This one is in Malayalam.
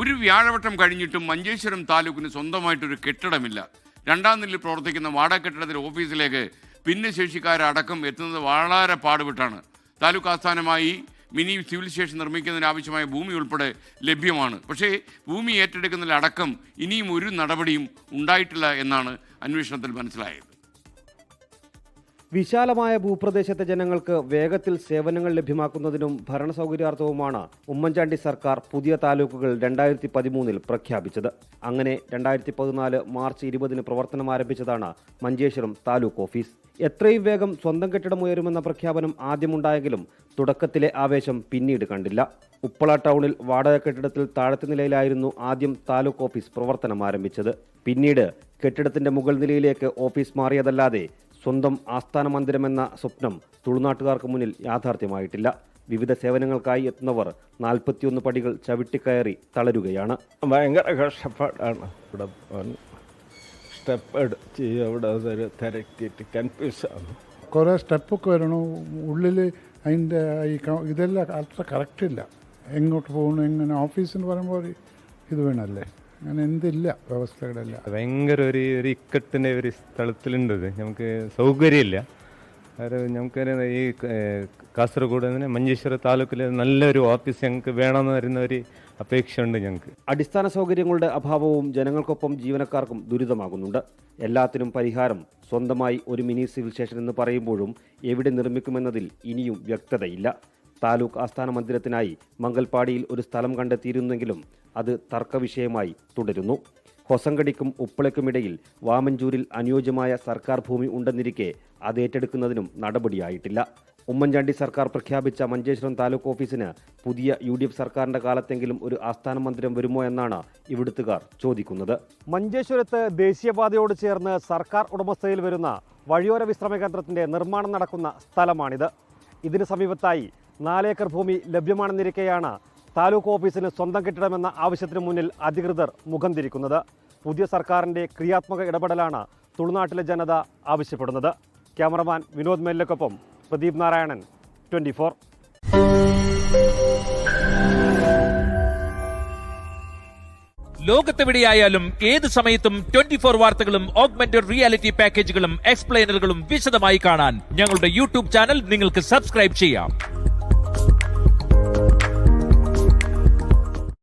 ഒരു വ്യാഴവട്ടം കഴിഞ്ഞിട്ടും മഞ്ചേശ്വരം താലൂക്കിന് സ്വന്തമായിട്ടൊരു കെട്ടിടമില്ല. രണ്ടാം നിലയിൽ പ്രവർത്തിക്കുന്ന വാടക കെട്ടിടത്തിലെ ഓഫീസിലേക്ക് ഭിന്നശേഷിക്കാരടക്കം എത്തുന്നത് വളരെ പാടുപെട്ടാണ്. താലൂക്ക് ആസ്ഥാനമായി മിനി സിവിൽ സ്റ്റേഷൻ നിർമ്മിക്കുന്നതിന് ആവശ്യമായ ഭൂമി ഉൾപ്പെടെ ലഭ്യമാണ്. പക്ഷേ ഭൂമി ഏറ്റെടുക്കുന്നതിലടക്കം ഇനിയും ഒരു നടപടിയും ഉണ്ടായിട്ടില്ല എന്നാണ് അന്വേഷണത്തിൽ മനസ്സിലായത്. വിശാലമായ ഭൂപ്രദേശത്തെ ജനങ്ങൾക്ക് വേഗത്തിൽ സേവനങ്ങൾ ലഭ്യമാക്കുന്നതിനും ഭരണസൗകര്യാർത്ഥവുമാണ് ഉമ്മൻചാണ്ടി സർക്കാർ പുതിയ താലൂക്കുകൾ 2013 പ്രഖ്യാപിച്ചത്. അങ്ങനെ 2014 മാർച്ച് 20 പ്രവർത്തനം ആരംഭിച്ചതാണ് മഞ്ചേശ്വരം താലൂക്ക് ഓഫീസ്. എത്രയും വേഗം സ്വന്തം കെട്ടിടമുയരുമെന്ന പ്രഖ്യാപനം ആദ്യമുണ്ടായെങ്കിലും തുടക്കത്തിലെ ആവേശം പിന്നീട് കണ്ടില്ല. ഉപ്പള ടൗണിൽ വാടക കെട്ടിടത്തിൽ താഴത്തെ നിലയിലായിരുന്നു ആദ്യം താലൂക്ക് ഓഫീസ് പ്രവർത്തനം ആരംഭിച്ചത്. പിന്നീട് കെട്ടിടത്തിന്റെ മുകൾ നിലയിലേക്ക് ഓഫീസ് മാറിയതല്ലാതെ സ്വന്തം ആസ്ഥാന മന്ദിരമെന്ന സ്വപ്നം തുളുനാട്ടുകാർക്ക് മുന്നിൽ യാഥാർത്ഥ്യമായിട്ടില്ല. വിവിധ സേവനങ്ങൾക്കായി എത്തുന്നവർ 41 പടികൾ ചവിട്ടിക്കയറി തളരുകയാണ്. ഭയങ്കര കഷ്ടപ്പാടാണ്. ഇവിടെ സ്റ്റെപ്പ് ഇവിടെ തിരക്കിയിട്ട് കൺഫ്യൂസാണ്. കുറേ സ്റ്റെപ്പൊക്കെ വരണു. ഉള്ളിൽ അതിൻ്റെ ഇതെല്ലാം അത്ര കറക്റ്റില്ല. എങ്ങോട്ട് പോകണം, എങ്ങനെ ഓഫീസെന്ന് പറയുമ്പോൾ ഇത് വേണമല്ലേ, അങ്ങനെ എന്തില്ല വ്യവസ്ഥകളല്ല. ഭയങ്കര ഒരു ഇക്കട്ടിൻ്റെ ഒരു സ്ഥലത്തിലുണ്ടത്. നമുക്ക് സൗകര്യമില്ല. അത് നമുക്ക് ഈ കാസർഗോഡ് മഞ്ചേശ്വരം താലൂക്കിൽ നല്ലൊരു ഓഫീസ് ഞങ്ങൾക്ക് വേണമെന്ന് വരുന്ന ഒരു അപേക്ഷയുണ്ട് ഞങ്ങൾക്ക്. അടിസ്ഥാന സൗകര്യങ്ങളുടെ അഭാവവും ജനങ്ങൾക്കൊപ്പം ജീവനക്കാർക്കും ദുരിതമാകുന്നുണ്ട്. എല്ലാത്തിനും പരിഹാരം സ്വന്തമായി ഒരു മിനി സിവിൽ സ്റ്റേഷൻ എന്ന് പറയുമ്പോഴും എവിടെ നിർമ്മിക്കുമെന്നതിൽ ഇനിയും വ്യക്തതയില്ല. താലൂക്ക് ആസ്ഥാന മന്ദിരത്തിനായി മംഗൽപാടിയിൽ ഒരു സ്ഥലം കണ്ടെത്തിയിരുന്നെങ്കിലും അത് തർക്കവിഷയമായി തുടരുന്നു. ഹൊസങ്കടിക്കും ഉപ്പളയ്ക്കുമിടയിൽ വാമഞ്ചൂരിൽ അനുയോജ്യമായ സർക്കാർ ഭൂമി ഉണ്ടെന്നിരിക്കെ അത് ഏറ്റെടുക്കുന്നതിനും നടപടിയായിട്ടില്ല. ഉമ്മൻചാണ്ടി സർക്കാർ പ്രഖ്യാപിച്ച മഞ്ചേശ്വരം താലൂക്ക് ഓഫീസിന് പുതിയ UDF സർക്കാരിന്റെ കാലത്തെങ്കിലും ഒരു ആസ്ഥാന മന്ദിരം വരുമോ എന്നാണ് ഇവിടുത്തുകാർ ചോദിക്കുന്നത്. മഞ്ചേശ്വരത്ത് ദേശീയപാതയോട് ചേർന്ന് സർക്കാർ ഉടമസ്ഥതയിൽ വരുന്ന വഴിയോര വിശ്രമ കേന്ദ്രത്തിന്റെ നിർമ്മാണം നടക്കുന്ന സ്ഥലമാണിത്. ഇതിന് സമീപത്തായി 4 ഏക്കർ ഭൂമി ലഭ്യമാണെന്നിരിക്കെയാണ് താലൂക്ക് ഓഫീസിന് സ്വന്തം കെട്ടിടമെന്ന ആവശ്യത്തിന് മുന്നിൽ അധികൃതർ മുഖം തിരിക്കുന്നത്. പുതിയ സർക്കാരിന്റെ ക്രിയാത്മക ഇടപെടലാണ് തുളുനാട്ടിലെ ജനത ആവശ്യപ്പെടുന്നത്. ക്യാമറമാൻ വിനോദ് മേലിനൊപ്പം പ്രദീപ് നാരായണൻ, 24. ലോകത്തെവിടെയായാലും ഏത് സമയത്തും 24 വാർത്തകളും ഓഗ്മെന്റഡ് റിയാലിറ്റി പാക്കേജുകളും എക്സ്പ്ലെയിനറുകളും വിശദമായി കാണാൻ ഞങ്ങളുടെ YouTube ചാനൽ നിങ്ങൾക്ക് സബ്സ്ക്രൈബ് ചെയ്യാം.